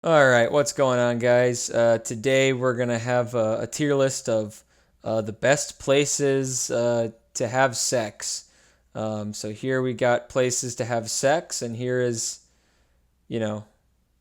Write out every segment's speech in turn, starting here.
All right, what's going on, guys? Today we're gonna have a tier list of the best places to have sex. So here we got places to have sex, and here is, you know,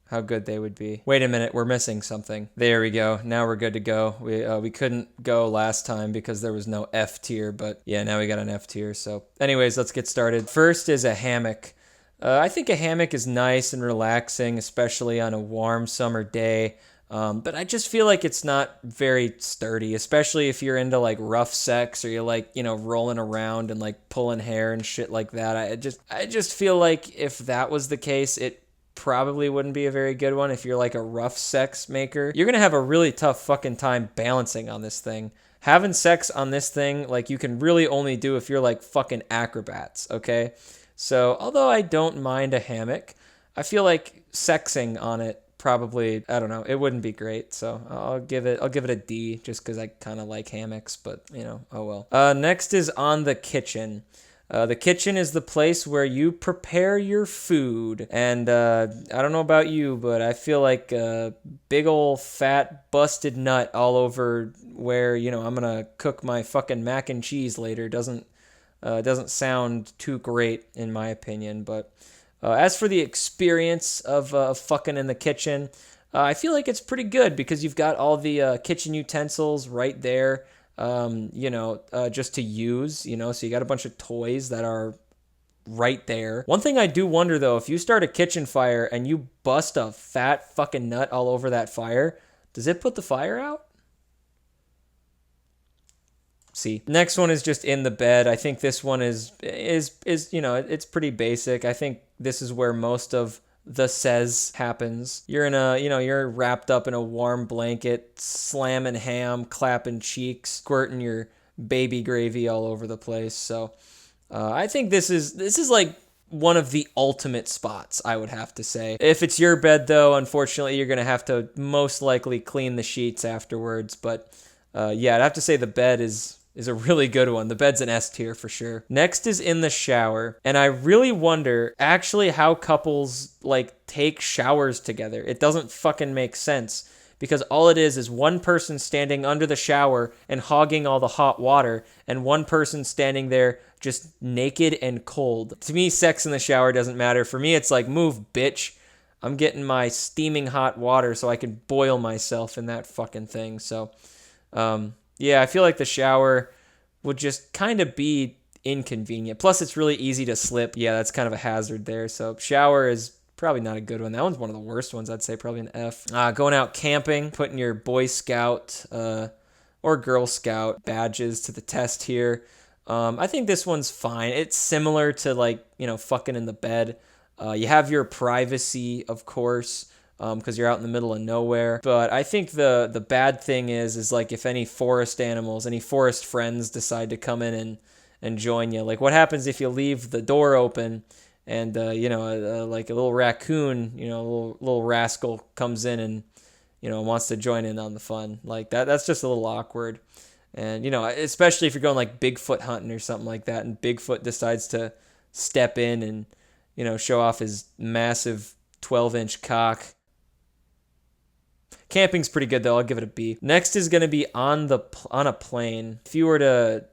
how good they would be. Wait a minute, we're missing something. There we go. Now we're good to go. We couldn't go last time because there was no F tier, but yeah, now we got an F tier. So, anyways, let's get started. First is a hammock. I think a hammock is nice and relaxing, especially on a warm summer day. But I just feel like it's not very sturdy, especially if you're into like rough sex or you're like, rolling around and like pulling hair and shit like that. I just feel like if that was the case, it probably wouldn't be a very good one. If you're like a rough sex maker, you're gonna have a really tough fucking time balancing on this thing. Having sex on this thing, like, you can really only do if you're like fucking acrobats, okay? So, although I don't mind a hammock, I feel like sexing on it probably, I don't know, it wouldn't be great. So, I'll give it a D just cuz I kind of like hammocks, but, oh well. Next is on the kitchen. The kitchen is the place where you prepare your food. And I don't know about you, but I feel like a big old fat busted nut all over where, I'm going to cook my fucking mac and cheese later doesn't sound too great in my opinion. But as for the experience of fucking in the kitchen, I feel like it's pretty good because you've got all the kitchen utensils right there, just to use, so you got a bunch of toys that are right there. One thing I do wonder though, if you start a kitchen fire and you bust a fat fucking nut all over that fire, does it put the fire out? See, next one is just in the bed. I think this one is it's pretty basic. I think this is where most of the says happens. You're wrapped up in a warm blanket, slamming ham, clapping cheeks, squirting your baby gravy all over the place. So I think this is like one of the ultimate spots, I would have to say. If it's your bed though, unfortunately you're gonna have to most likely clean the sheets afterwards. But yeah, I'd have to say the bed is a really good one. The bed's an S tier for sure. Next is in the shower. And I really wonder actually how couples like take showers together. It doesn't fucking make sense because all it is one person standing under the shower and hogging all the hot water and one person standing there just naked and cold. To me, sex in the shower doesn't matter. For me, it's like, move, bitch. I'm getting my steaming hot water so I can boil myself in that fucking thing. So, yeah, I feel like the shower would just kind of be inconvenient. Plus, it's really easy to slip. Yeah, that's kind of a hazard there. So, shower is probably not a good one. That one's one of the worst ones. I'd say probably an F. Going out camping, putting your Boy Scout or Girl Scout badges to the test here. I think this one's fine. It's similar to like, fucking in the bed. You have your privacy, of course, because you're out in the middle of nowhere. But I think the bad thing is like if any forest animals, any forest friends decide to come in and join you. Like what happens if you leave the door open and like a little raccoon, a little rascal comes in and wants to join in on the fun. Like that's just a little awkward. And especially if you're going like Bigfoot hunting or something like that, and Bigfoot decides to step in and show off his massive 12-inch cock. Camping's pretty good though. I'll give it a B. Next is going to be on a plane. If you were to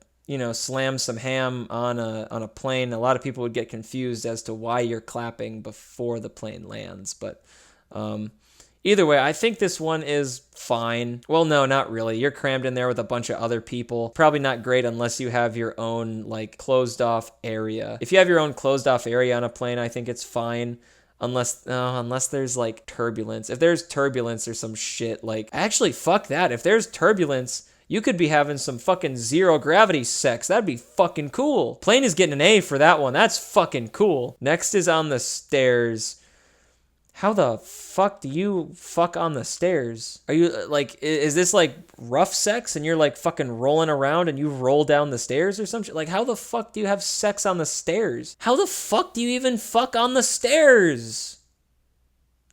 slam some ham on a plane, a lot of people would get confused as to why you're clapping before the plane lands. But either way, I think this one is fine. Well, no, not really. You're crammed in there with a bunch of other people. Probably not great unless you have your own like closed off area. If you have your own closed off area on a plane, I think it's fine. Unless there's like turbulence. If there's turbulence or some shit, like actually fuck that. If there's turbulence, you could be having some fucking zero gravity sex. That'd be fucking cool. Plane is getting an A for that one. That's fucking cool. Next is on the stairs. How the fuck do you fuck on the stairs? Are you like, is this like rough sex and you're like fucking rolling around and you roll down the stairs or some shit? Like, how the fuck do you have sex on the stairs? How the fuck do you even fuck on the stairs?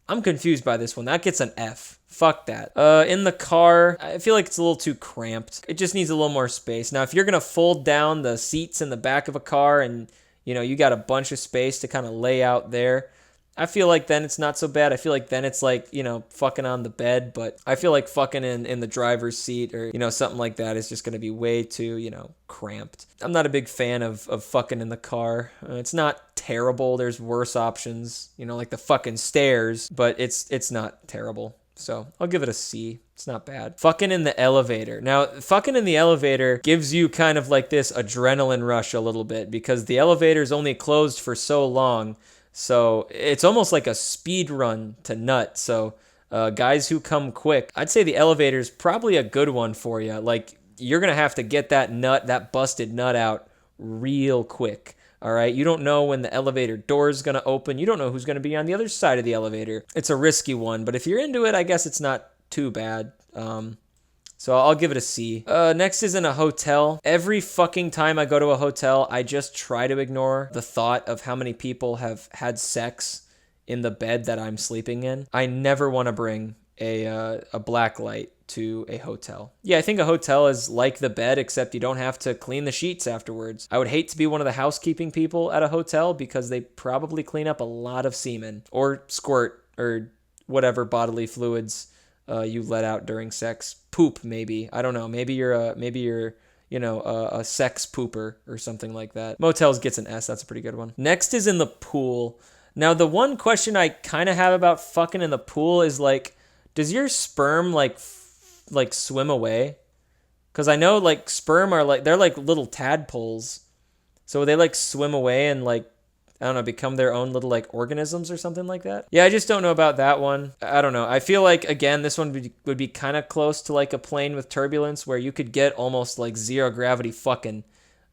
I'm confused by this one. That gets an F. Fuck that. In the car, I feel like it's a little too cramped. It just needs a little more space. Now, if you're gonna fold down the seats in the back of a car and, you got a bunch of space to kind of lay out there, I feel like then it's not so bad. I feel like then it's like, fucking on the bed, but I feel like fucking in the driver's seat or, something like that is just going to be way too, cramped. I'm not a big fan of fucking in the car. It's not terrible. There's worse options, like the fucking stairs, but it's not terrible. So I'll give it a C. It's not bad. Fucking in the elevator. Now, fucking in the elevator gives you kind of like this adrenaline rush a little bit because the elevator's only closed for so long. So it's almost like a speed run to nut. So guys who come quick, I'd say the elevator's probably a good one for you. Like you're going to have to get that busted nut out real quick. All right. You don't know when the elevator door is going to open. You don't know who's going to be on the other side of the elevator. It's a risky one, but if you're into it, I guess it's not too bad. So I'll give it a C. Next is in a hotel. Every fucking time I go to a hotel, I just try to ignore the thought of how many people have had sex in the bed that I'm sleeping in. I never want to bring a black light to a hotel. Yeah, I think a hotel is like the bed, except you don't have to clean the sheets afterwards. I would hate to be one of the housekeeping people at a hotel because they probably clean up a lot of semen or squirt or whatever bodily fluids you let out during sex. Poop, maybe. I don't know. Maybe you're a sex pooper or something like that. Motels gets an S. That's a pretty good one. Next is in the pool. Now, the one question I kind of have about fucking in the pool is like, does your sperm like swim away? Because I know like sperm are like, they're like little tadpoles. So they like swim away and like, I don't know, become their own little like organisms or something like that. Yeah, I just don't know about that one. I don't know. I feel like, again, this one would be kind of close to like a plane with turbulence where you could get almost like zero gravity fucking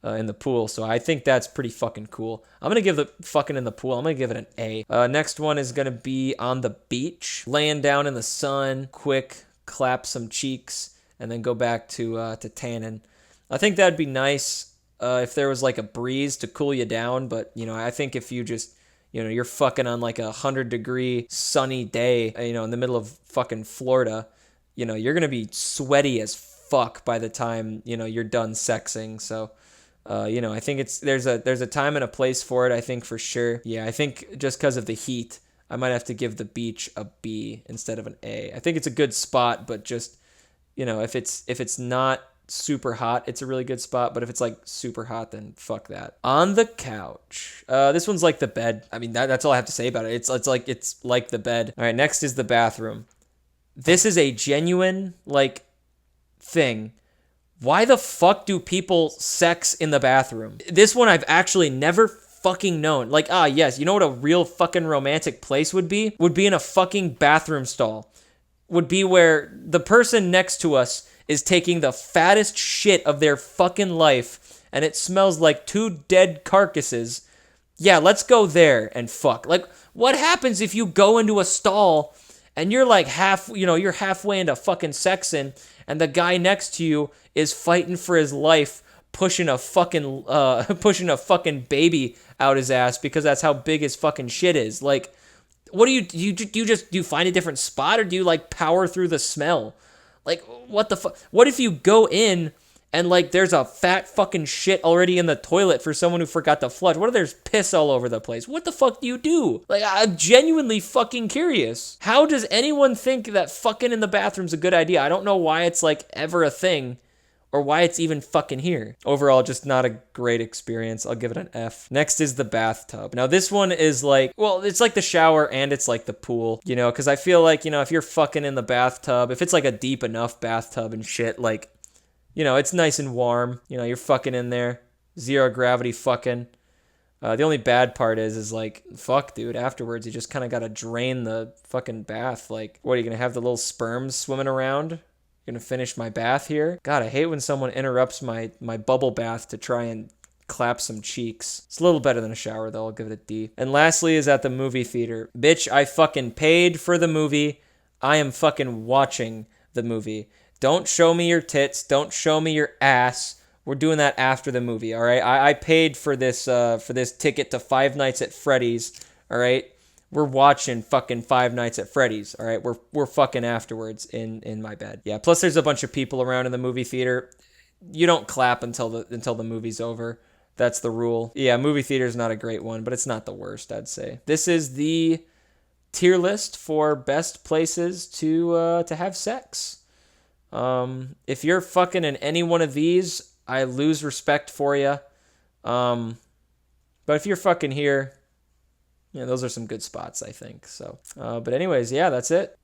in the pool. So I think that's pretty fucking cool. I'm going to give the fucking in the pool, I'm going to give it an A. Next one is going to be on the beach. Laying down in the sun, quick, clap some cheeks, and then go back to tanning. I think that'd be nice if there was like a breeze to cool you down. But, I think if you just, you're fucking on like 100-degree sunny day, in the middle of fucking Florida, you're going to be sweaty as fuck by the time, you're done sexing. So, I think there's a time and a place for it, I think, for sure. Yeah, I think just because of the heat, I might have to give the beach a B instead of an A. I think it's a good spot, but just, if it's not super hot, it's a really good spot. But if it's like super hot, then fuck that. On the couch. This one's like the bed. I mean, that's all I have to say about it. It's like the bed. All right, next is the bathroom. This is a genuine like thing. Why the fuck do people sex in the bathroom? This one I've actually never fucking known. Like, yes, you know what a real fucking romantic place would be? Would be in a fucking bathroom stall. Would be where the person next to us is taking the fattest shit of their fucking life and it smells like 2 dead carcasses. Yeah, let's go there and fuck. Like, what happens if you go into a stall and you're like you're halfway into fucking sexing and the guy next to you is fighting for his life, pushing a fucking baby out his ass because that's how big his fucking shit is. Like, what do you find a different spot or do you like power through the smell? Like, what the fuck? What if you go in and like there's a fat fucking shit already in the toilet for someone who forgot to flush? What if there's piss all over the place? What the fuck do you do? Like, I'm genuinely fucking curious. How does anyone think that fucking in the bathroom's a good idea? I don't know why it's like ever a thing or why it's even fucking here. Overall, just not a great experience. I'll give it an F. Next is the bathtub. Now, this one is like, well, it's like the shower and it's like the pool, because I feel like, if you're fucking in the bathtub, if it's like a deep enough bathtub and shit, like, it's nice and warm. You're fucking in there. Zero gravity fucking. The only bad part is like, fuck, dude, afterwards, you just kind of got to drain the fucking bath. Like, what, are you going to have the little sperms swimming around? Gonna finish my bath here. God, I hate when someone interrupts my bubble bath to try and clap some cheeks. It's a little better than a shower though. I'll give it a D. And lastly is at the movie theater. Bitch, I fucking paid for the movie. I am fucking watching the movie. Don't show me your tits. Don't show me your ass. We're doing that after the movie, all right? I paid for this ticket to Five Nights at Freddy's, all right? We're watching fucking Five Nights at Freddy's, all right? We're fucking afterwards in my bed. Yeah, plus there's a bunch of people around in the movie theater. You don't clap until the movie's over. That's the rule. Yeah, movie theater's not a great one, but it's not the worst, I'd say. This is the tier list for best places to have sex. If you're fucking in any one of these, I lose respect for you. But if you're fucking here, those are some good spots, I think. So, but anyways, yeah, that's it.